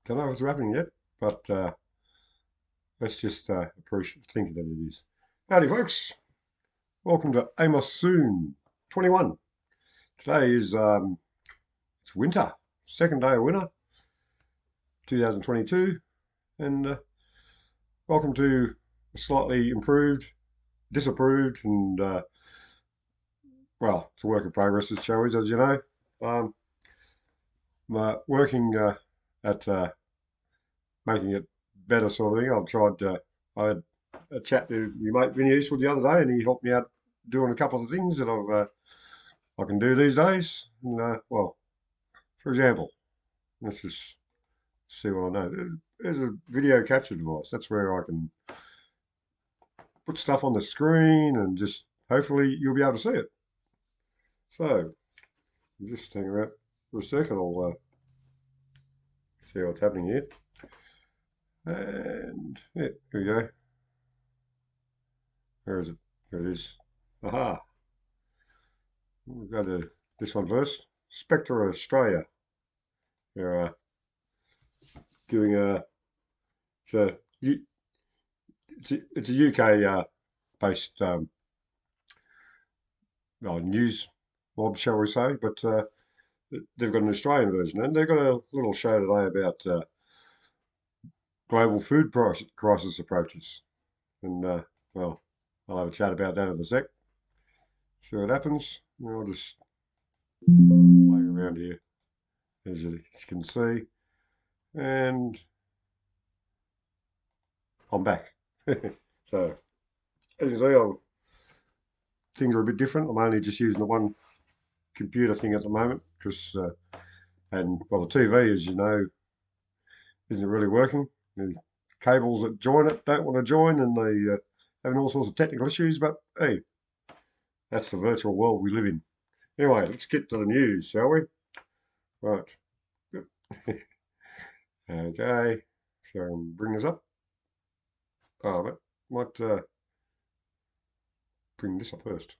Don't know if it's happening yet, but let's just appreciate thinking that it is. Howdy, folks. Welcome to Amos Sewn 21. Today is it's winter, second day of winter, 2022, and welcome to a slightly improved, disapproved, and well, it's a work in progress, as always, as you know. Um, working at making it better, sort of thing. I've tried. I had a chat to my mate Vinny Eastwood the other day, and he helped me out doing a couple of things that I can do these days. And, well, for example, let's just see what I know. There's a video capture device. That's where I can put stuff on the screen, and just hopefully you'll be able to see it. So just hang around for a second. I'll see what's happening here. And yeah, here we go. Where is it? There it is. Aha. We'll go to this one first. Spelt Australia. They're doing it's a, it's a UK based news mob, shall we say, but they've got an Australian version, and they've got a little show today about global food crisis approaches. And well, I'll have a chat about that in a sec. See what happens. I'll just play around here, as you can see, and I'm back. So, as you see, things are a bit different. I'm only just using the one computer thing at the moment, because, and well, the TV, as you know, isn't really working. The cables that join it don't want to join, and they having all sorts of technical issues. But hey, that's the virtual world we live in. Anyway, let's get to the news, shall we? Right. Okay. So I'll bring this up. Oh, but might bring this up first.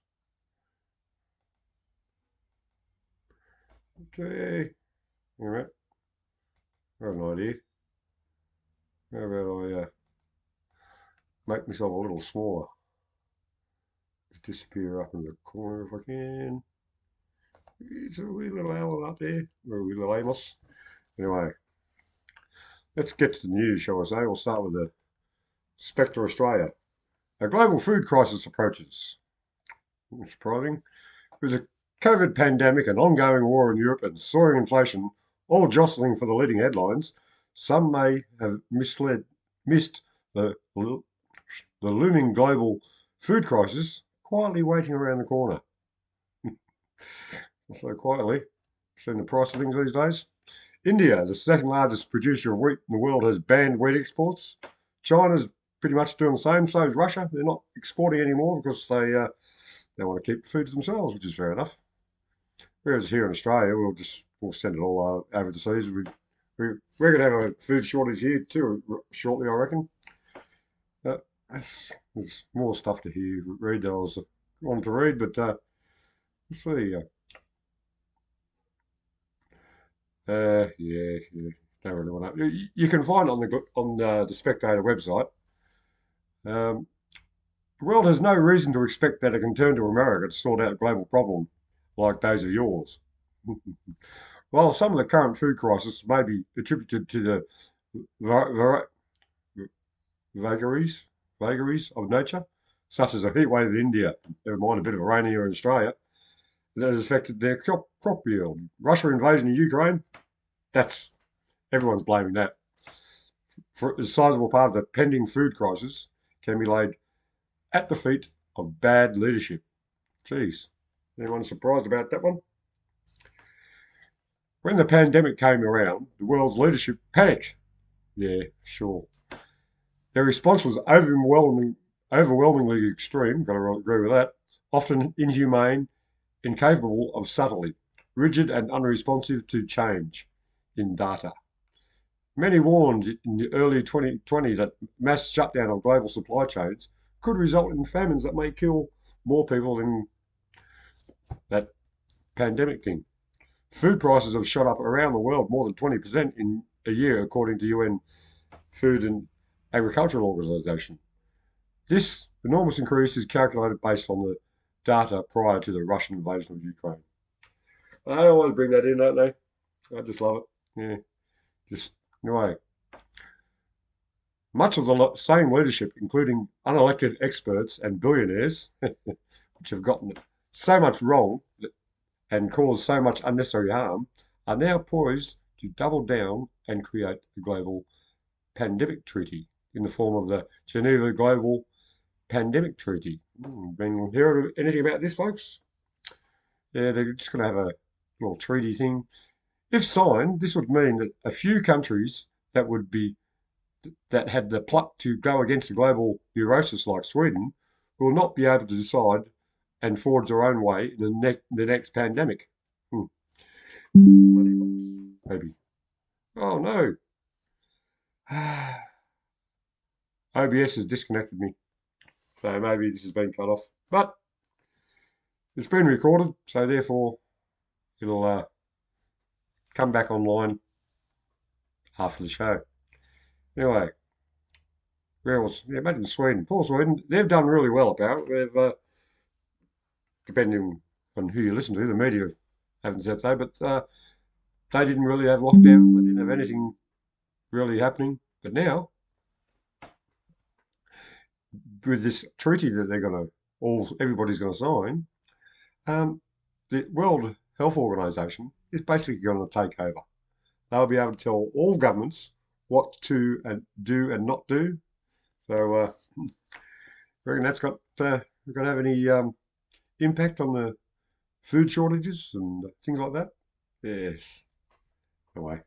Okay. All right. I have an idea. How about I make myself a little smaller? Just disappear up in the corner if I can. It's a wee little Alan up there, or a wee little Amos. Anyway, let's get to the news, shall I say. We'll start with the Spelt Australia. A global food crisis approaches. Surprising. With a COVID pandemic, an ongoing war in Europe, and soaring inflation, all jostling for the leading headlines, some may have missed the looming global food crisis quietly waiting around the corner. So quietly, seeing the price of things these days. India, the second largest producer of wheat in the world, has banned wheat exports. China's pretty much doing the same. So is Russia. They're not exporting anymore because they want to keep the food to themselves, which is fair enough. Whereas here in Australia, we'll send it all over the seas. We're going to have a food shortage here too shortly, I reckon. There's more stuff to read that I was wanting to read, but let's see. Yeah, don't really want to. You can find it on the Spectator website. The world has no reason to expect that it can turn to America to sort out a global problem like those of yours. While some of the current food crisis may be attributed to the vagaries of nature, such as a heat wave in India, never mind a bit of a rain here in Australia, that has affected their crop yield. Russia invasion of Ukraine, that's everyone's blaming that. For a sizable part of the pending food crisis can be laid at the feet of bad leadership. Geez, anyone surprised about that one? When the pandemic came around, the world's leadership panicked. Yeah, sure. Their response was overwhelmingly extreme, got to agree with that, often inhumane, incapable of subtlety, rigid and unresponsive to change in data. Many warned in the early 2020 that mass shutdown of global supply chains could result in famines that may kill more people than that pandemic thing. Food prices have shot up around the world more than 20% in a year, according to UN Food and Agricultural Organization. This enormous increase is calculated based on the data prior to the Russian invasion of Ukraine. They always bring that in, don't they? I just love it. Yeah, just anyway. Much of the same leadership, including unelected experts and billionaires, which have gotten so much wrong and caused so much unnecessary harm, are now poised to double down and create a global pandemic treaty in the form of the Geneva Global Pandemic Treaty. Been hearing anything about this, folks? Yeah, they're just going to have a little treaty thing. If signed, this would mean that a few countries that had the pluck to go against the global neurosis like Sweden will not be able to decide and forge their own way in the next pandemic. Money box, maybe. Oh no. OBS has disconnected me. So maybe this has been cut off. But it's been recorded, so therefore it'll come back online after the show. Anyway, where else? Yeah, imagine Sweden. Poor Sweden. They've done really well, apparently. They've, depending on who you listen to, the media haven't said so, but they didn't really have lockdown. They didn't have anything really happening. But now, with this treaty that everybody's going to sign, the World Health Organization is basically going to take over. They'll be able to tell all governments what to do and not do. So, I reckon that's going to have any impact on the food shortages and things like that? Yes. Anyway.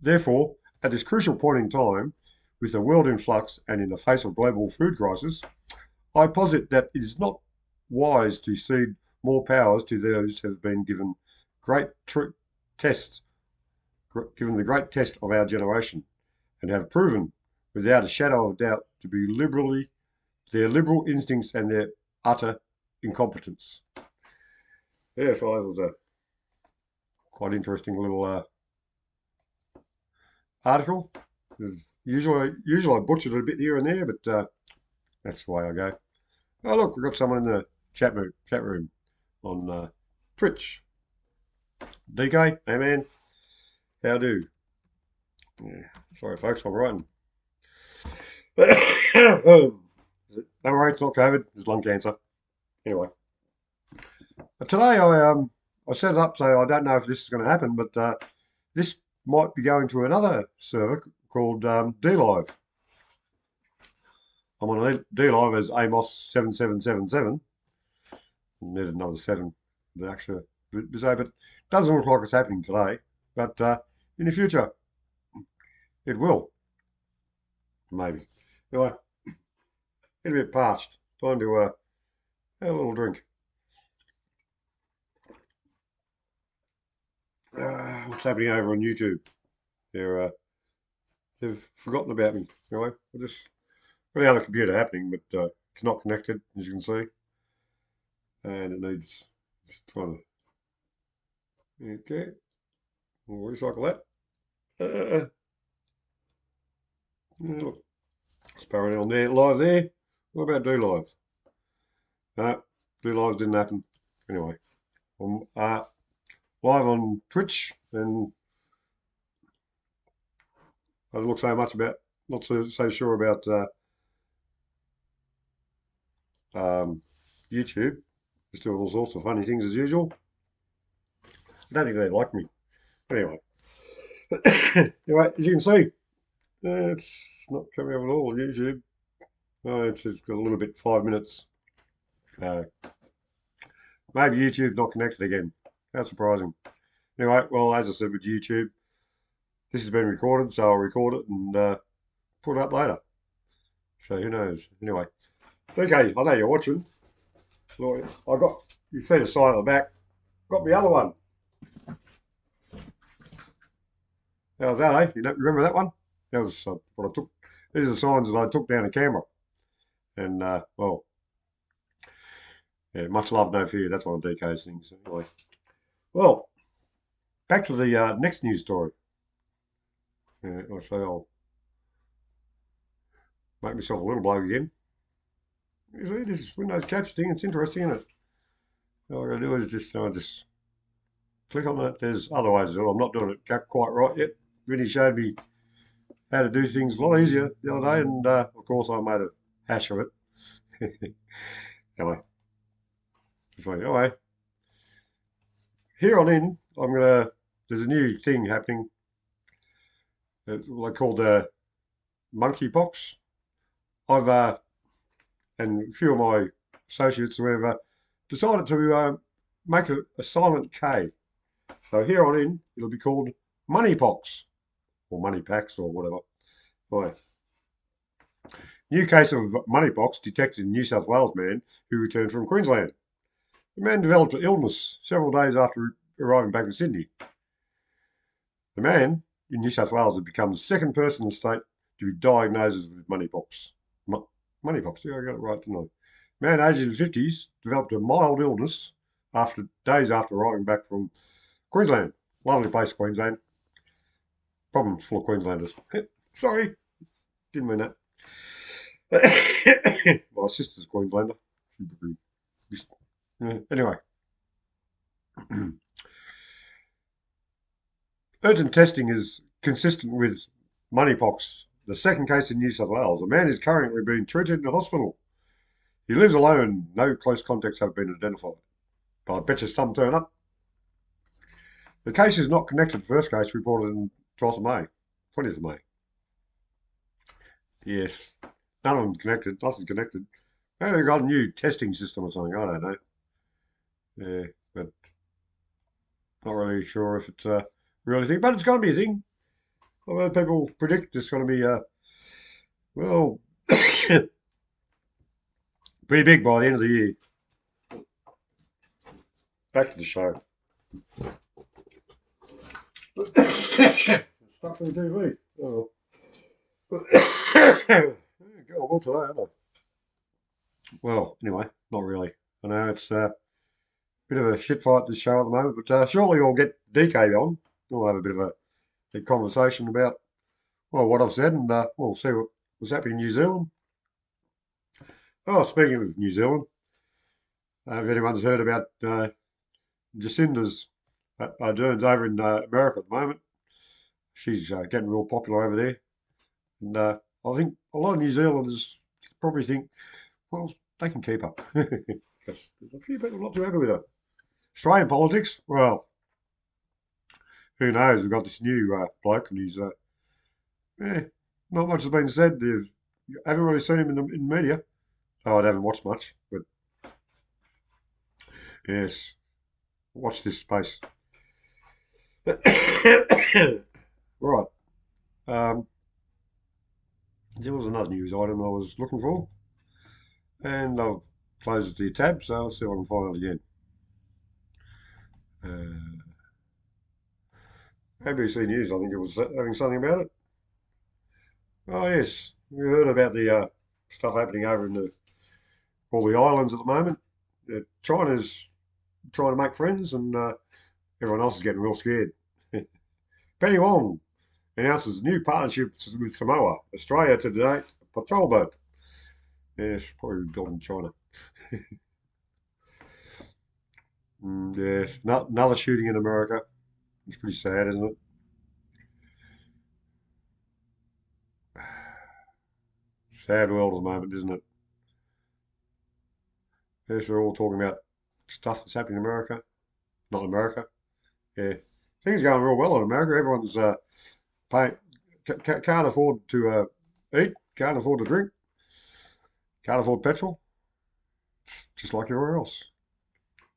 Therefore, at this crucial point in time, with the world in flux and in the face of global food crisis, I posit that it is not wise to cede more powers to those who have been given the great test of our generation, and have proven, without a shadow of doubt, to be their liberal instincts and their utter incompetence. Yeah, so that was a quite interesting little article. Usually I butchered it a bit here and there, but that's the way I go. Oh look, we've got someone in the chat room on Twitch. DK, hey man, how do? Yeah, sorry folks, I'm writing. Don't worry, it's not COVID, it's lung cancer. Anyway, today I set it up so I don't know if this is going to happen, but this might be going to another server called DLive. I'm on DLive as Amos 7777. Need another 7 to actually say, but it doesn't look like it's happening today. But in the future, it will. Maybe. Anyway, get a bit parched. Time to have a little drink. What's happening over on YouTube? They've forgotten about me. Anyway, I just got the other computer happening, but it's not connected, as you can see. And it needs trying to. Okay. We'll recycle that. Look, it's powering on there, live there. What about do live? Do lives didn't happen. Anyway, I'm live on Twitch, and I look so much about, not so sure about YouTube. Just doing all sorts of funny things as usual. I don't think they like me. Anyway, anyway, as you can see, it's not coming up at all. YouTube. It's just got a little bit 5 minutes. Maybe YouTube's not connected again. How surprising. Anyway, well, as I said with YouTube, this has been recorded, so I'll record it and put it up later. So who knows? Anyway, okay, I know you're watching. So you see the sign on the back. Got the other one. How's that, eh? You don't remember that one? That was what I took. These are the signs that I took down the camera. And, well, yeah, much love, no fear. That's one of DK's things. Anyway, well, back to the next news story. Yeah, I say I'll make myself a little bloke again. You see, this Windows capture thing, it's interesting, isn't it? All I gotta do is just click on that. There's other ways to do it. I'm not doing it quite right yet. Vinny showed me how to do things a lot easier the other day, and of course I made a hash of it. Anyway, so anyway, here on in, there's a new thing happening. It's what they call the monkeypox. And a few of my associates have decided to make it a silent K. So here on in, it'll be called moneypox or moneypacks or whatever. Right. New case of moneypox detected in New South Wales man who returned from Queensland. The man developed an illness several days after arriving back in Sydney. The man in New South Wales had become the second person in the state to be diagnosed with moneypox. Moneypox, yeah, I got it right, didn't I? Man aged in his 50s developed a mild illness days after arriving back from Queensland. Lovely place, Queensland. Problems full of Queenslanders. Sorry, didn't mean that. My sister's a Queenslander. Anyway, urgent testing is consistent with moneypox. The second case in New South Wales. A man is currently being treated in a hospital. He lives alone. No close contacts have been identified. But I bet you some turn up. The case is not connected to the first case reported on 12th of May, 20th of May. Yes, none of them connected. Nothing connected. Maybe they've got a new testing system or something. I don't know. Yeah, but not really sure if it's a real thing. But it's going to be a thing. I've heard people predict it's going to be, well, pretty big by the end of the year. Back to the show. Stuck in the TV. Oh. Got well today, haven't I? Well, anyway, not really. I know it's a bit of a shit fight this show at the moment, but surely we'll get DK on. We'll have a bit of a conversation about what I've said, and we'll see what's happening in New Zealand. Oh, speaking of New Zealand, if anyone's heard about Jacinda's Ardern's over in America at the moment, she's getting real popular over there. And I think a lot of New Zealanders probably think, well, they can keep up. There's a few people not too happy with her. Australian politics, well, who knows? We've got this new bloke, and he's not much has been said. You haven't really seen him in the media. Oh, I haven't watched much, but yes, watch this space. Right. Um, there was another news item I was looking for, and I've closed the tab, so let's see if I can find it again. ABC News, I think it was having something about it. Oh yes, you heard about the stuff happening over in all the islands at the moment. China's trying to make friends, and everyone else is getting real scared. Penny Wong announces new partnerships with Samoa, Australia to donate a patrol boat. Yes, probably built in China. Yes, another shooting in America. It's pretty sad, isn't it? Sad world at the moment, isn't it? Yes, we're all talking about stuff that's happening in America. Not America. Yeah, things are going real well in America. Everyone's paying, can't afford to eat, can't afford to drink, can't afford petrol, just like everywhere else.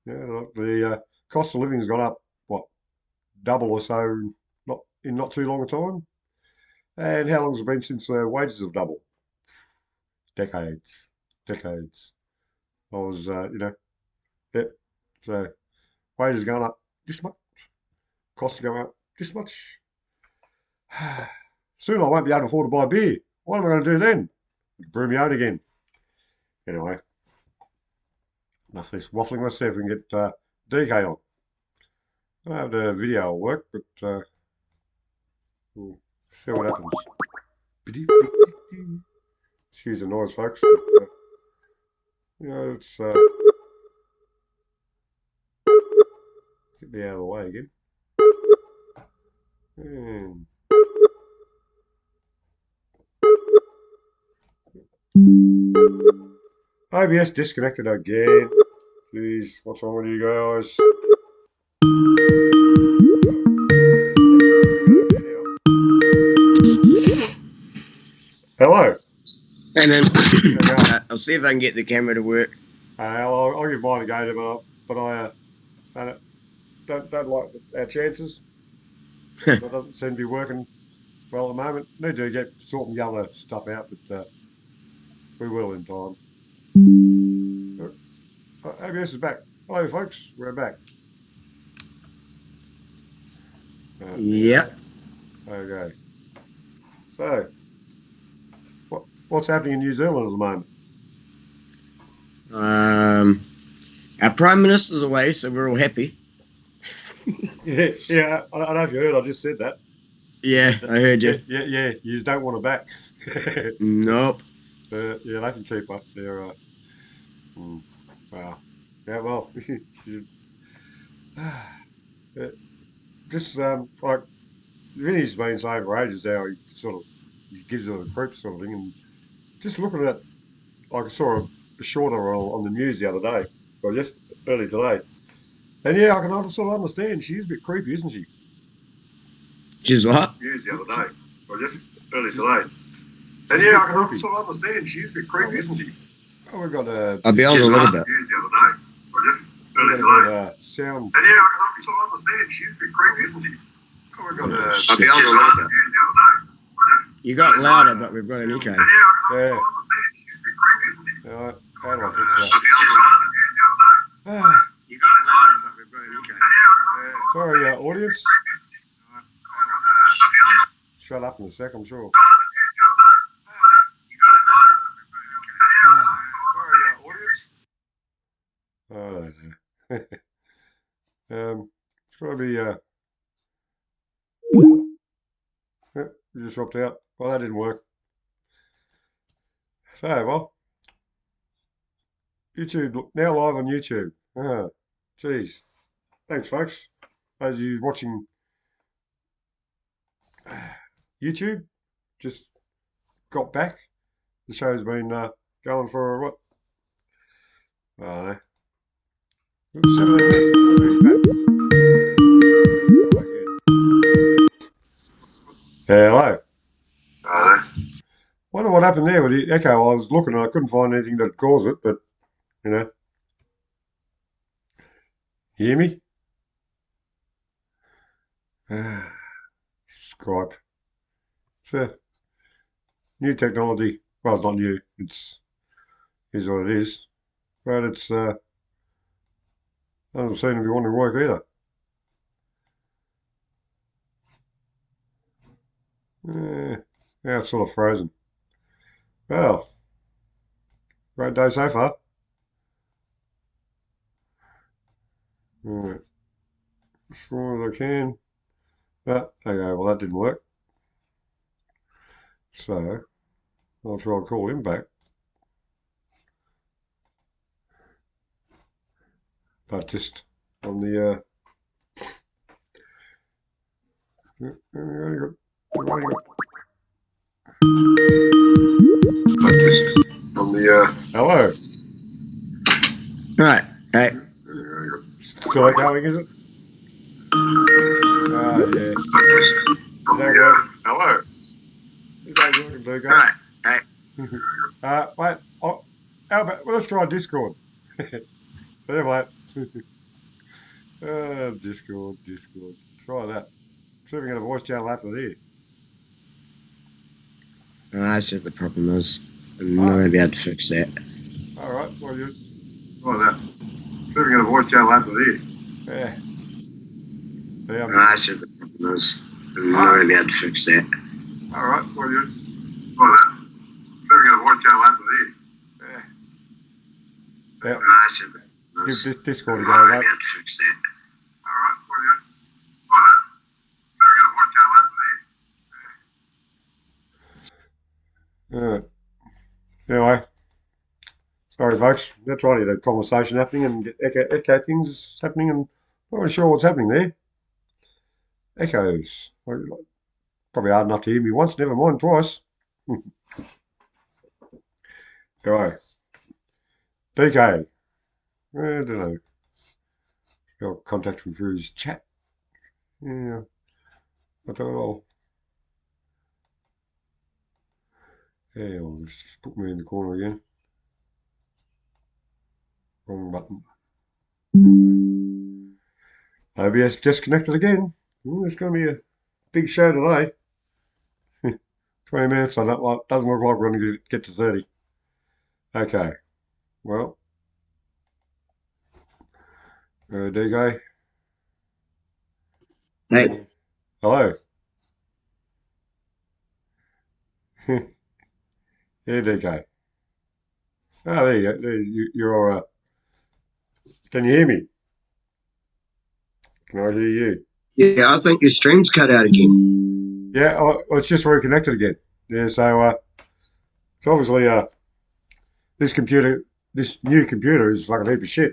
Yeah, the cost of living has gone up, what, double or so, not too long a time. And how long has it been since wages have doubled? Decades, decades. I was, yeah. So wages are going up this much, costs are going up this much. Soon I won't be able to afford to buy beer. What am I going to do then? Brew me out again. Anyway, enough of this waffling. Let's see if we can get DK on. I have the video will work, but See what happens. Excuse the noise, folks. You know, it's get me out of the way again. OBS disconnected again. Jeez, what's wrong with you guys? Hello. And then I'll see if I can get the camera to work. I'll give mine a go, but I don't like our chances. It doesn't seem to be working well at the moment. Need to get sorting the other stuff out, but we will in time. ABS is back. Hello, folks. We're back. Yep. Okay. So, what's happening in New Zealand at the moment? Our Prime Minister's away, so we're all happy. Yeah. I don't know if you heard. I just said that. Yeah, I heard you. Yeah. You just don't want her back. Nope. Yeah, they can keep up their. Wow. Yeah. Well. Just like Vinny's been saying for ages now, he gives her the creeps sort of thing, and just looking at, like I saw a shorter on the news the other day, or just early today, and yeah, I can sort of understand. She's a bit creepy, isn't she? She's what? News the other day, or just early today, and yeah, I can sort of understand. She's a bit creepy, isn't she? Oh, we've got I'll be on a little bit. News the other day, or just early today, sound. And yeah, I can sort of understand. She's a bit creepy, isn't she? Oh, we've got I'll be on a little bit. You got louder, but we've got an echo. Yeah. How do I fix that? You got louder, but we've got an echo. Sorry, audience. Shut up in a sec, I'm sure. Sorry, audience. I don't know. It's got to be. You just dropped out. Well, that didn't work. So, well, YouTube now live on YouTube. Geez. Thanks, folks. As you watching YouTube, just got back. The show's been going for what? I don't know. Oops, 17 minutes. Hello. Wonder what happened there with the echo. I was looking and I couldn't find anything that caused it, but you know. You hear me? Skype. It's a new technology. Well, it's not new. It's what it is. But it's I haven't seen if you want to work either. Yeah, it's sort of frozen. Well, great day so far. Alright. As small as I can. But, okay, well that didn't work. So, I'll try and call him back. But just on the, hello. Right. Hey. Still echoing, is it? Yeah. Is that working? Hello. Is that working, Luca? Right. Hey. Wait. How about, well, let's try Discord. There, mate. Discord. Try that. See if we can get a voice channel after there. That's what the problem is. I'm not going to be able to fix that. All right. Well, you try that. See if we can get a voice channel after there. Yeah. That's what the problem is. I'm not going to be able to fix that. All right. Well, you try that. See if we can get a voice channel after there. Yeah. That's what the problem is. Give Discord a I'm go, not going to mate. be able to fix that. All right. Well, you try that. See if we can get a voice channel after there. Alright. Anyway, sorry folks. They're trying to get a conversation happening and get echo things happening, and not really sure what's happening there. Echoes. Probably hard enough to hear me once, never mind twice. Anyway, DK. I don't know. Got contact him through his chat. Yeah, I thought I'll. Yeah, I'll just put me in the corner again. Wrong button. OBS disconnected again. It's going to be a big show today. 20 minutes. I don't, doesn't look like we're going to get to 30. Okay. Well, DK. Hey, Hello. Yeah, DK. Oh, there you go. You're all right. Can you hear me? Can I hear you? yeah, I think your stream's cut out again. Yeah, it's just reconnected again. Yeah, so it's obviously this new computer is like a heap of shit.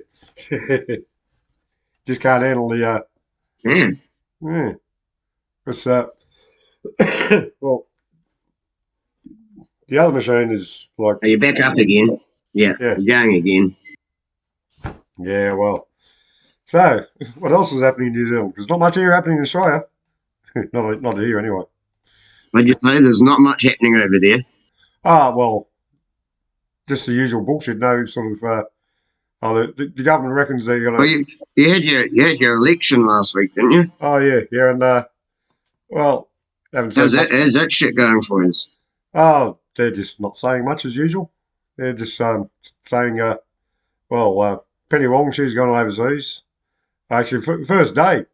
Just can't handle the Yeah. yeah. It's well, the other machine is like Are you back up again? Yeah, yeah, you're going again. yeah. Well, so what else is happening in New Zealand? Because not much here happening in Australia. Not here anyway. What'd you say? There's not much happening over there. Ah, well, just the usual bullshit. No sort of. Oh, the government reckons they're Well, gonna. you had your election last week, didn't you? Oh yeah, and well, haven't How's seen that? much. How's that shit going for us? Oh, they're just not saying much as usual. They're just saying, well, Penny Wong, she's gone overseas. Actually, first day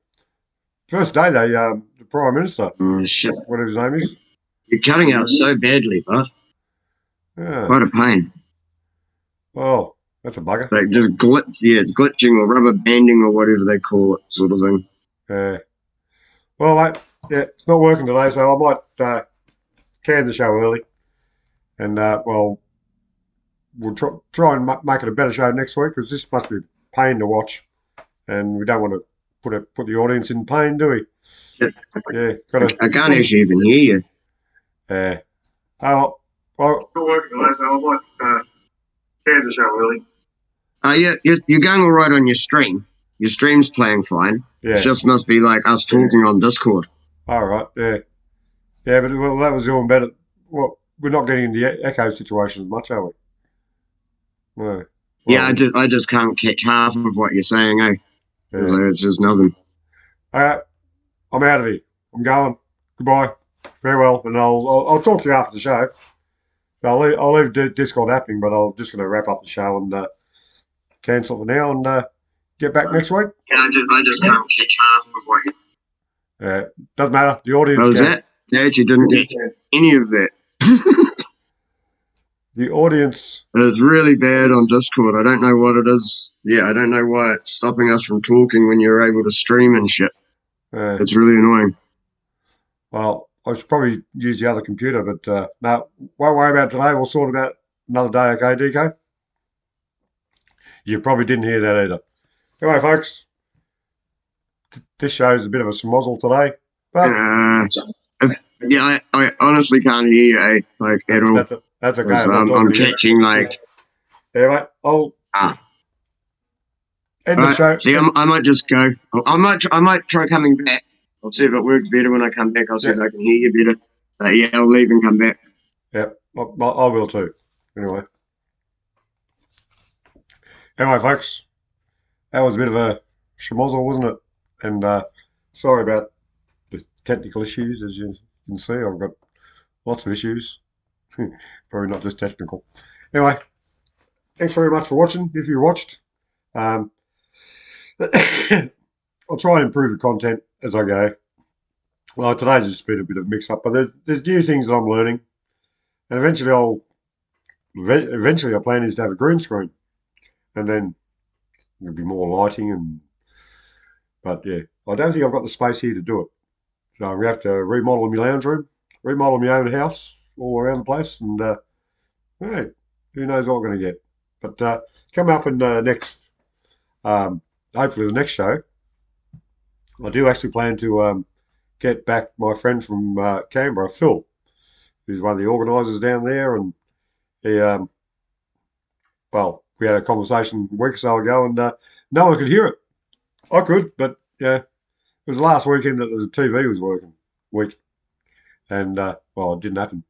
they, the Prime Minister, Oh shit! whatever his name is, You're cutting out so badly, bud. yeah, Quite a pain. well, that's a bugger. Like just glitch. Yeah, it's glitching or rubber banding or whatever they call it, sort of thing. Yeah. Well, mate, yeah, it's not working today, so I might can the show early, and well, we'll try and make it a better show next week because this must be a pain to watch, and we don't want to put the audience in pain, do we? Shit. Yeah, got to. I can't actually even hear you. Yeah. Oh, well, still working today, so I might can the show early. Yeah, you're going all right on your stream. Your stream's playing fine. It Yeah. just must be like us talking on Discord. All right. Yeah. Yeah, but well, that was doing better. Well, we're not getting the echo situation as much, are we? No. Yeah, I Well, just I just can't catch half of what you're saying. It's, yeah. like, it's just nothing. All right. I'm out of here. I'm going. Goodbye. Farewell. And I'll talk to you after the show. So I'll leave Discord happening, but I'm just going to wrap up the show and cancel for now and get back next week. Yeah, I just can't catch half of what you. Doesn't matter. The audience What was can. that? I actually didn't get any of that. The audience. It's really bad on Discord. I don't know what it is. Yeah, I don't know why it's stopping us from talking when you're able to stream and shit. Uh, It's really annoying. Well, I should probably use the other computer, but no, won't worry about it today. We'll sort it out another day, okay, DK? You probably didn't hear that either. Anyway, folks, this show's a bit of a smozzle today, but I honestly can't hear you, like at all. that's okay. 'Cause, I'm not I'm talking to you. catching like Anyway, I'll end the Right. show. See, I might just go. I might try coming back. I'll see if it works better when I come back. I'll see if I can hear you better. Yeah, I'll leave and come back. Yeah, I will too. Anyway, folks, that was a bit of a schmozzle, wasn't it? And sorry about the technical issues. As you can see, I've got lots of issues. Probably not just technical. Anyway, thanks very much for watching. If you watched, um, I'll try and improve the content as I go. Well, today's just been a bit of a mix-up, but there's new things that I'm learning, and eventually our plan is to have a green screen, and then there'll be more lighting and. But yeah, I don't think I've got the space here to do it. So I'm gonna have to remodel my lounge room, remodel my own house, all around the place, and hey, who knows what we're going to get. But come up in next, hopefully the next show, I do actually plan to get back my friend from Canberra, Phil, who's one of the organisers down there, and he, well, we had a conversation a week or so ago, and no one could hear it. I could, but yeah, it was the last weekend that the TV was working week, and well, it didn't happen.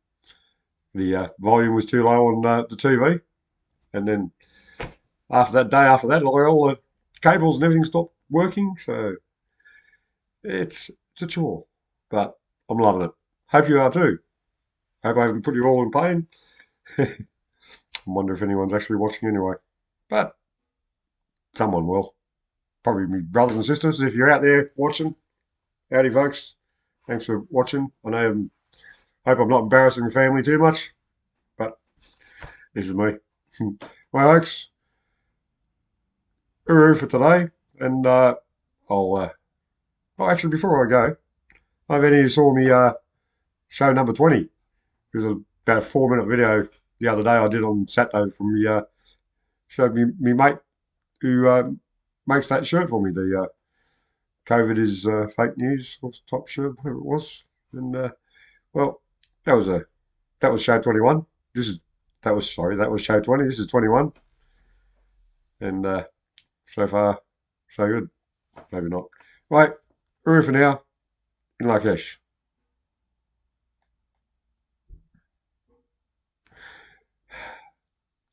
The volume was too low on the TV, and then after that, like all the cables and everything stopped working. So it's a chore, but I'm loving it. Hope you are too. Hope I haven't put you all in pain. I wonder if anyone's actually watching anyway, but someone will. Probably me brothers and sisters. If you're out there watching, howdy folks. Thanks for watching. Hope I'm not embarrassing the family too much, but this is me. Well, folks, hooroo for today, and I'll. Oh, actually, before I go, I hope any of you saw me show number 20. It was about a 4 minute video the other day I did on Saturday from me. Showed me mate who makes that shirt for me. The COVID is fake news. What's the top shirt? Whatever it was. And well, that was show 21. This is that was show 20. This is 21, and so far so good. Maybe not. Right, hooroo for now. In Lakesh.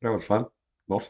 That was fun. Not.